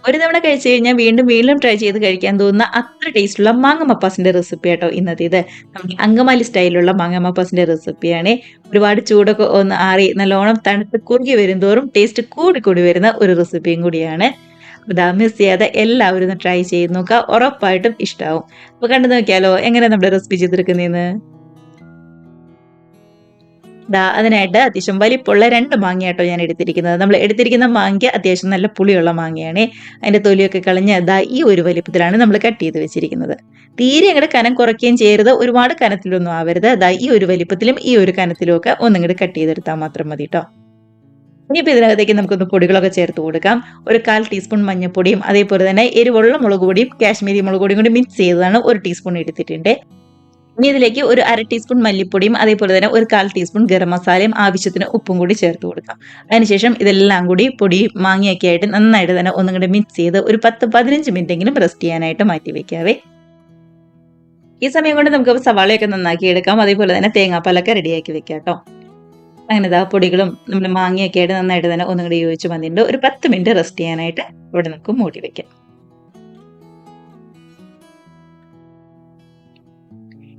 ഒരു തവണ കഴിച്ചു കഴിഞ്ഞാൽ വീണ്ടും വീണ്ടും ട്രൈ ചെയ്ത് കഴിക്കാൻ തോന്നുന്ന അത്ര ടേസ്റ്റുള്ള മാങ്ങ മപ്പാസിന്റെ റെസിപ്പി ആട്ടോ ഇന്നത്തേത്. നമ്മുടെ അങ്കമാലി സ്റ്റൈലിലുള്ള മാങ്ങ മപ്പാസിന്റെ റെസിപ്പിയാണ്. ഒരുപാട് ചൂടൊക്കെ ഒന്ന് ആറി നല്ലോണം തണുത്ത് കുറുകി വരുന്തോറും ടേസ്റ്റ് കൂടി കൂടി വരുന്ന ഒരു റെസിപ്പിയും കൂടിയാണ്. അപ്പൊ മിസ് ചെയ്യാതെ എല്ലാവരും ഒന്ന് ട്രൈ ചെയ്ത് നോക്കുക. ഉറപ്പായിട്ടും ഇഷ്ടാവും. അപ്പൊ കണ്ടു നോക്കിയാലോ എങ്ങനെ നമ്മുടെ റെസിപ്പി ചെയ്തെടുക്കുന്നതെന്ന്. അതിനായിട്ട് അത്യാവശ്യം വലിപ്പമുള്ള 2 മാങ്ങയാട്ടോ ഞാൻ എടുത്തിരിക്കുന്നത്. നമ്മൾ എടുത്തിരിക്കുന്ന മാങ്ങ അത്യാവശ്യം നല്ല പുളിയുള്ള മാങ്ങയാണ്. അതിന്റെ തൊലിയൊക്കെ കളഞ്ഞ് ഈ ഒരു വലിപ്പത്തിലാണ് നമ്മൾ കട്ട് ചെയ്ത് വെച്ചിരിക്കുന്നത്. തീരെ അങ്ങട് കനം കുറയ്ക്കുകയും ചെയ്യരുത്. ഒരുപാട് കനത്തിലൊന്നും ആവരുത്. ഈ ഒരു വലിപ്പത്തിലും ഈ ഒരു കനത്തിലും ഒക്കെ ഒന്നിങ്ങട് കട്ട് ചെയ്തെടുത്താൽ മാത്രം മതി ട്ടോ. ഇനിയിപ്പോൾ ഇതിനകത്തേക്ക് നമുക്കൊന്ന് പൊടികളൊക്കെ ചേർത്ത് കൊടുക്കാം. ഒരു 1/4 ടീസ്പൂൺ മഞ്ഞൾപ്പൊടിയും അതേപോലെ തന്നെ എരിവുള്ള മുളക് പൊടിയും കാശ്മീരി മുളക് പൊടിയും കൂടി മിക്സ് ചെയ്തതാണ് 1 ടീസ്പൂൺ എടുത്തിട്ടുണ്ട്. ഇനി ഇതിലേക്ക് ഒരു 1/2 ടീസ്പൂൺ മല്ലിപ്പൊടിയും അതേപോലെ തന്നെ ഒരു 1/4 ടീസ്പൂൺ ഗരം മസാലയും ആവശ്യത്തിന് ഉപ്പും കൂടി ചേർത്ത് കൊടുക്കാം. അതിനുശേഷം ഇതെല്ലാം കൂടി പൊടി മാങ്ങയൊക്കെ ആയിട്ട് നന്നായിട്ട് തന്നെ ഒന്നും കൂടി മിക്സ് ചെയ്ത് ഒരു 10-15 മിനിറ്റെങ്കിലും റെസ്റ്റ് ചെയ്യാനായിട്ട് മാറ്റി വെക്കാവേ. ഈ സമയം കൊണ്ട് നമുക്ക് സവാളയൊക്കെ നന്നാക്കി എടുക്കാം. അതേപോലെ തന്നെ തേങ്ങാപ്പാലൊക്കെ റെഡിയാക്കി വെക്കാം കേട്ടോ. അങ്ങനെ പൊടികളും നമ്മുടെ മാങ്ങയൊക്കെ ആയിട്ട് നന്നായിട്ട് തന്നെ ഒന്നും കൂടി യോജിച്ച് വന്നിട്ടുണ്ട്. ഒരു 10 മിനിറ്റ് റെസ്റ്റ് ചെയ്യാനായിട്ട് ഇവിടെ നമുക്ക് മൂടി വെക്കാം.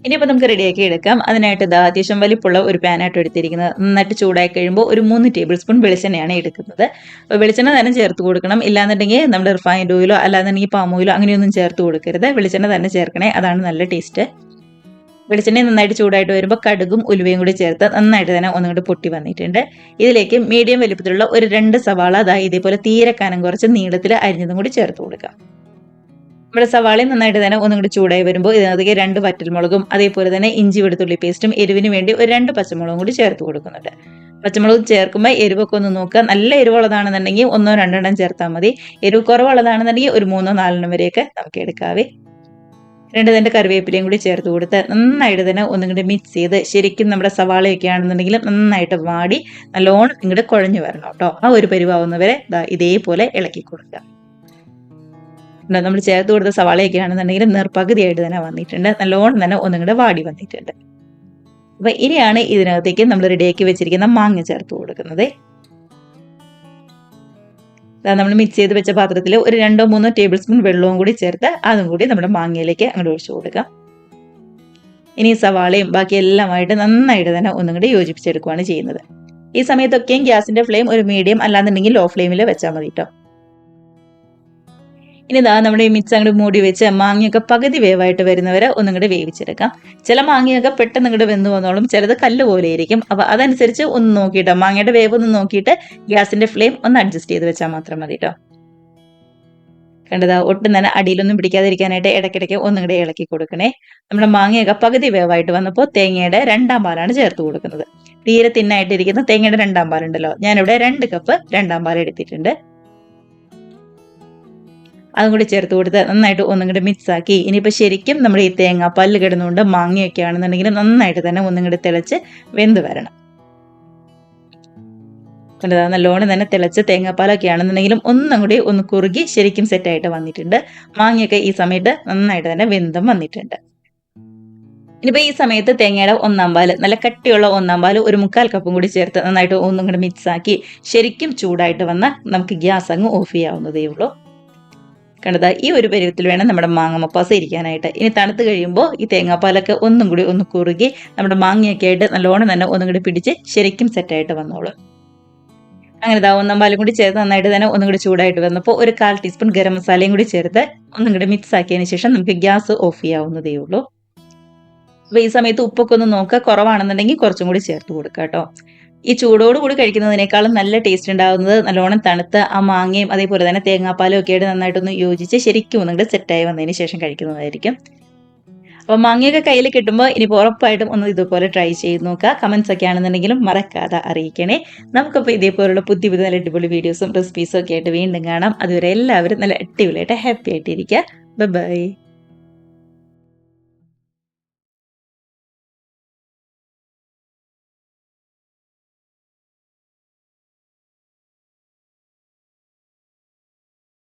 ഇനിയിപ്പോൾ നമുക്ക് റെഡിയാക്കി എടുക്കാം. അതിനായിട്ട് അത്യാവശ്യം വലിപ്പമുള്ള ഒരു പാനായിട്ട് എടുത്തിരിക്കുന്നത്. നന്നായിട്ട് ചൂടായി കഴിയുമ്പോൾ ഒരു 3 ടേബിൾ സ്പൂൺ വെളിച്ചെണ്ണയാണ് എടുക്കുന്നത്. അപ്പോൾ വെളിച്ചെണ്ണ തന്നെ ചേർത്ത് കൊടുക്കണം. ഇല്ലാന്നുണ്ടെങ്കിൽ നമ്മുടെ റിഫൈൻഡ് ഓയിലോ അല്ലാന്നുണ്ടെങ്കിൽ പാം ഓയിലോ അങ്ങനെയൊന്നും ചേർത്ത് കൊടുക്കരുത്. വെളിച്ചെണ്ണ തന്നെ ചേർക്കണേ, അതാണ് നല്ല ടേസ്റ്റ്. വെളിച്ചെണ്ണ നന്നായിട്ട് ചൂടായിട്ട് വരുമ്പോൾ കടുകും ഉലുവയും കൂടി ചേർത്ത് നന്നായിട്ട് തന്നെ ഒന്നുകൂടി പൊട്ടി വന്നിട്ടുണ്ട്. ഇതിലേക്ക് മീഡിയം വലിപ്പത്തിലുള്ള ഒരു 2 സവാള ഇതേപോലെ തീരെ കനം കുറച്ച് നീളത്തിൽ അരിഞ്ഞതും കൂടി ചേർത്ത് കൊടുക്കാം. നമ്മുടെ സവാളയും നന്നായിട്ട് തന്നെ ഒന്നും കൂടി ചൂടായി വരുമ്പോൾ ഇതിനകത്തേക്ക് 2 വറ്റൽമുളകും അതേപോലെ തന്നെ ഇഞ്ചി വെളുത്തുള്ളി പേസ്റ്റും എരിവിന് വേണ്ടി ഒരു 2 പച്ചമുളകും കൂടി ചേർത്ത് കൊടുക്കുന്നുണ്ട്. പച്ചമുളക് ചേർക്കുമ്പോൾ എരിവൊക്കെ ഒന്ന് നോക്കുക. നല്ല എരിവുള്ളതാണെന്നുണ്ടെങ്കിൽ 1-2 ചേർത്താൽ മതി. എരിവ് കുറവുള്ളതാണെന്നുണ്ടെങ്കിൽ ഒരു 3-4 വരെയൊക്കെ നമുക്ക് എടുക്കാവേ. 2 തണ്ട് കറിവേപ്പിലയും കൂടി ചേർത്ത് കൊടുത്ത് നന്നായിട്ട് തന്നെ ഒന്നും കൂടി മിക്സ് ചെയ്ത് ശരിക്കും നമ്മുടെ സവാളയൊക്കെ ആണെന്നുണ്ടെങ്കിൽ നന്നായിട്ട് വാടി നല്ലോണം ഇങ്ങോട്ട് കുഴഞ്ഞു വരണം കേട്ടോ. ആ ഒരു പരിവാവുന്നവരെ ഇതേപോലെ ഇളക്കി കൊടുക്കുക. നമ്മൾ ചേർത്ത് കൊടുത്ത സവാളയൊക്കെ ആണെന്നുണ്ടെങ്കിൽ നേർപകുതിയായിട്ട് തന്നെ വന്നിട്ടുണ്ട്. നല്ലോണം തന്നെ ഒന്നും കൂടെ വാടി വന്നിട്ടുണ്ട്. അപ്പൊ ഇനിയാണ് ഇതിനകത്തേക്ക് നമ്മൾ റെഡിയാക്കി വെച്ചിരിക്കുന്ന മാങ്ങ ചേർത്ത് കൊടുക്കുന്നത്. നമ്മൾ മിക്സ് ചെയ്ത് വെച്ച പാത്രത്തിൽ ഒരു 2-3 ടേബിൾ സ്പൂൺ വെള്ളവും കൂടി ചേർത്ത് അതും കൂടി നമ്മുടെ മാങ്ങയിലേക്ക് അങ്ങോട്ട് ഒഴിച്ചു കൊടുക്കാം. ഇനി സവാളയും ബാക്കി എല്ലാമായിട്ട് നന്നായിട്ട് തന്നെ ഒന്നും കൂടി യോജിപ്പിച്ചെടുക്കുകയാണ് ചെയ്യുന്നത്. ഈ സമയത്തൊക്കെയും ഗ്യാസിന്റെ ഫ്ലെയിം ഒരു മീഡിയം അല്ലാന്നുണ്ടെങ്കിൽ ലോ ഫ്ലെയിമിൽ വെച്ചാൽ മതി കേട്ടോ. ഇനി നമ്മുടെ ഈ മിക്സ് അങ്ങോട്ട് മൂടി വെച്ച് മാങ്ങയൊക്കെ പകുതി വേവായിട്ട് വരുന്നവരെ ഒന്നും കൂടി വേവിച്ചെടുക്കാം. ചില മാങ്ങയൊക്കെ പെട്ടെന്ന് ഇങ്ങോട്ട് വെന്ത് വന്നോളും, ചിലത് കല്ല് പോലെ ഇരിക്കും. അപ്പൊ അതനുസരിച്ച് ഒന്ന് നോക്കിയിട്ട് മാങ്ങയുടെ വേവ് ഒന്ന് നോക്കിയിട്ട് ഗ്യാസിന്റെ ഫ്ലെയിം ഒന്ന് അഡ്ജസ്റ്റ് ചെയ്ത് വെച്ചാൽ മാത്രം മതി കേട്ടോ. ഒട്ടും തന്നെ അടിയിലൊന്നും പിടിക്കാതിരിക്കാനായിട്ട് ഇടയ്ക്കിടയ്ക്ക് ഒന്നും കൂടെ ഇളക്കി കൊടുക്കണേ. നമ്മുടെ മാങ്ങയൊക്കെ പകുതി വേവായിട്ട് വന്നപ്പോൾ തേങ്ങയുടെ 2-ാം പാലാണ് ചേർത്ത് കൊടുക്കുന്നത്. തീരെ തിന്നായിട്ടിരിക്കുന്ന തേങ്ങയുടെ 2-ാം പാലുണ്ടല്ലോ, ഞാനിവിടെ 2 കപ്പ് 2-ാം പാൽ എടുത്തിട്ടുണ്ട്. അതും കൂടി ചേർത്ത് കൊടുത്ത് നന്നായിട്ട് ഒന്നും കൂടി മിക്സ് ആക്കി ഇനിയിപ്പോൾ ശരിക്കും നമ്മുടെ ഈ തേങ്ങാപ്പാലിൽ കിടന്നുകൊണ്ട് മാങ്ങയൊക്കെ ആണെന്നുണ്ടെങ്കിൽ നന്നായിട്ട് തന്നെ ഒന്നും കൂടി തിളച്ച് വെന്ത് വരണം. നല്ലോണം തന്നെ തിളച്ച് തേങ്ങാപ്പാലൊക്കെ ആണെന്നുണ്ടെങ്കിലും ഒന്നും കൂടി ഒന്ന് കുറുകി ശരിക്കും സെറ്റായിട്ട് വന്നിട്ടുണ്ട്. മാങ്ങയൊക്കെ ഈ സമയത്ത് നന്നായിട്ട് തന്നെ വെന്തും വന്നിട്ടുണ്ട്. ഇനിയിപ്പോൾ ഈ സമയത്ത് തേങ്ങയുടെ 1-ാം പാല്, നല്ല കട്ടിയുള്ള 1-ാം പാല് ഒരു 1/4 കപ്പും കൂടി ചേർത്ത് നന്നായിട്ട് ഒന്നും കൂടി മിക്സ് ആക്കി ശരിക്കും ചൂടായിട്ട് വന്നാൽ നമുക്ക് ഗ്യാസ് അങ്ങ് ഓഫ് ചെയ്യാവുന്നതേ ഉള്ളൂ. ഈ ഒരു പരുവത്തിൽ വേണം നമ്മുടെ മാങ്ങ മപ്പാസ് ഇരിക്കാനായിട്ട്. ഇനി തണുത്ത് കഴിയുമ്പോൾ ഈ തേങ്ങാപ്പാലൊക്കെ ഒന്നും കൂടി ഒന്ന് കുറുകി നമ്മുടെ മാങ്ങയൊക്കെ ആയിട്ട് നല്ലോണം തന്നെ ഒന്നും കൂടി പിടിച്ച് ശരിക്കും സെറ്റായിട്ട് വന്നോളും. അങ്ങനെ 1-ാം പാലും കൂടി ചേർത്ത് നന്നായിട്ട് തന്നെ ഒന്നും കൂടി ചൂടായിട്ട് വന്നപ്പോൾ ഒരു 1/4 ടീസ്പൂൺ ഗരം മസാലയും കൂടി ചേർത്ത് ഒന്നും കൂടി മിക്സ് ആക്കിയതിന് ശേഷം നമുക്ക് ഗ്യാസ് ഓഫ് ചെയ്യാവുന്നതേ ഉള്ളൂ. അപ്പോൾ ഈ സമയത്ത് ഉപ്പൊക്കെ ഒന്ന് നോക്കുക, കുറവാണെന്നുണ്ടെങ്കിൽ കുറച്ചും കൂടി ചേർത്ത് കൊടുക്കുക കേട്ടോ. ഈ ചൂടോട് കൂടി കഴിക്കുന്നതിനേക്കാളും നല്ല ടേസ്റ്റ് ഉണ്ടാകുന്നത് നല്ലോണം തണുത്ത ആ മാങ്ങയും അതേപോലെ തന്നെ തേങ്ങാപ്പാലും ഒക്കെ ആയിട്ട് നന്നായിട്ടൊന്ന് യോജിച്ച് ശരിക്കും ഒന്നുകൂടെ സെറ്റായി വന്നതിന് ശേഷം കഴിക്കുന്നതായിരിക്കും. അപ്പോൾ മാങ്ങയൊക്കെ കയ്യിൽ കിട്ടുമ്പോൾ ഇനി ഉറപ്പായിട്ടും ഒന്ന് ഇതുപോലെ ട്രൈ ചെയ്ത് നോക്കുക. കമൻസ് ഒക്കെ ആണെന്നുണ്ടെങ്കിലും മറക്കാതെ അറിയിക്കണേ. നമുക്കപ്പോൾ ഇതേപോലുള്ള പുതിയ പുതിയ നല്ല അടിപൊളി വീഡിയോസും റെസിപ്പീസും ഒക്കെ ആയിട്ട് വീണ്ടും കാണാം. അതുവരെ എല്ലാവരും നല്ല അടിപൊളിയായിട്ട് ഹാപ്പി ആയിട്ടിരിക്കുക. ബൈ.